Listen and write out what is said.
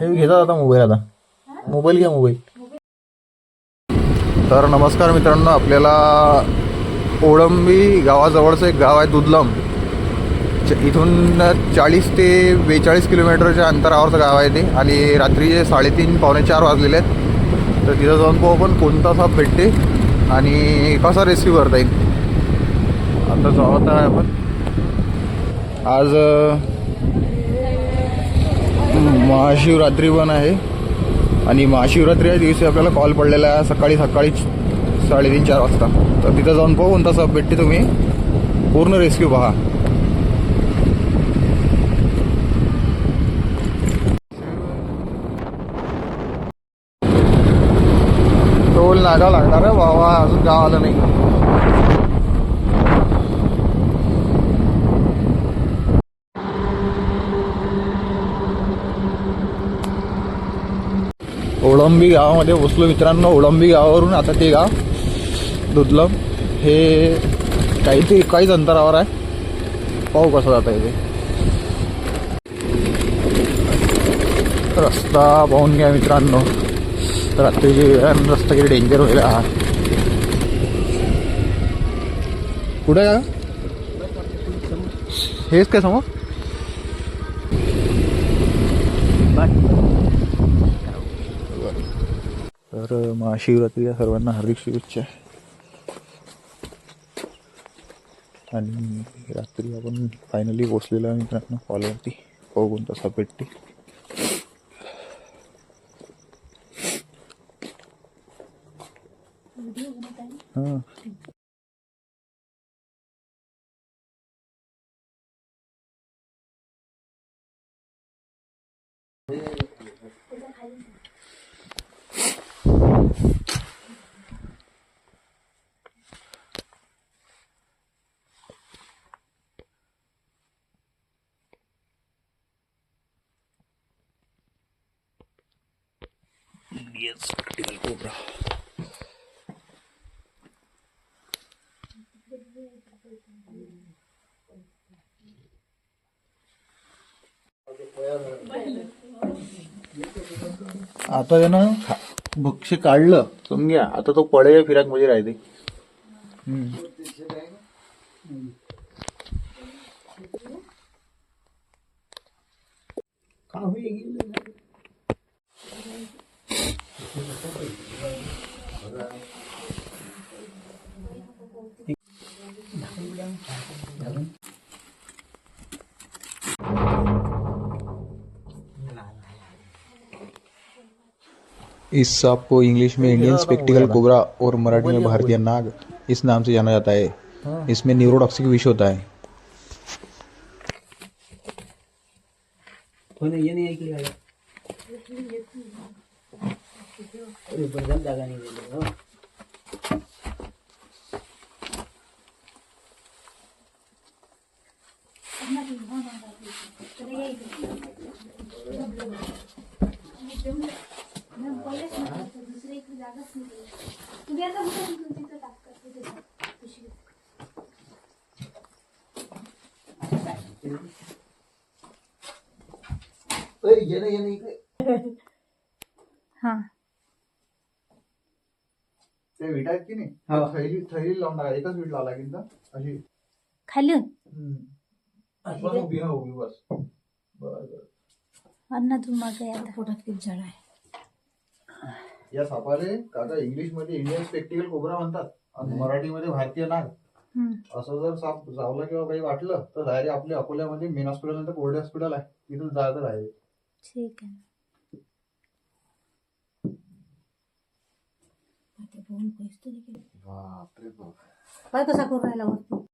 हे घेतात आता मोबाईल. आता मोबाईल घ्या मोबाईल. तर नमस्कार मित्रांनो, आपल्याला ओळंबी गावाजवळचं एक गाव आहे दुधलम. इथून 40 ते 42 किलोमीटरच्या अंतरावरचं गाव आहे ते. आणि रात्रीचे 3:30 पावणे 4 वाजलेले आहेत. तर तिथं जाऊन पाहू आपण कोणता साप भेटते आणि कसा रेस्क्यू करता येईल. आता जात आहे आपण. आज महाशिवरात्री पण आहे आणि महाशिवरात्रीच्या दिवशी आपल्याला कॉल पडलेला आहे सकाळी 3:30-4 वाजता. तर तिथं जाऊन पाहू कोणता साप भेटते. तुम्ही पूर्ण रेस्क्यू पहा. टोल नागा लागणार आहे बाबा, अजून गाव आलं नाही. ओळंबी गावामध्ये पोचलो मित्रांनो. ओळंबी गावावरून आता ते गाव दुधलम हे काहीच अंतरावर आहे. पाहू कसं जाता येते. रस्ता पाहून घ्या मित्रांनो. रात्रीची रस्ता किती डेंजर होईल हा. कुठे का हेच काय समोर. तर महाशिवरात्रीच्या सर्वांना हार्दिक शुभेच्छा. आणि रात्री आपण फायनली पोचलेलो आहे मित्रांनो कॉलवरती. पाहू कोणता साप भेटते. हां इंडियन स्पेक्टिकल कोब्रा. आता त्यानं भक्ष्य काढलं समजा. आता तो पळे फिराक मध्ये राहते. इस सांप को इंग्लिश में इंडियन स्पेक्टिकल कोबरा और मराठी में भारतीय नाग इस नाम से जाना जाता है. इसमें न्यूरोटॉक्सिक विष होता है. हाँ ते विटा आहेत की नाही. थैली लावून टाका. एकच वीट लावला की अशी खालून उभी बस. अन्न तू मग आता पोटात किती जळ आहे. या सापाले काका इंग्लिश मध्ये इंडियन स्पेक्टिकल कोबरा म्हणतात आणि मराठीमध्ये भारतीय नाग. असं जर साप चावला किंवा काही वाटलं तर डायरेक्ट आपल्या अकोल्यामध्ये मेन हॉस्पिटल नंतर कोल्ड हॉस्पिटल आहे, तिथून जायचं डायरेक्ट. ठीक आहे. बापरे बाप. काय कसा करू राहिला वस्तू.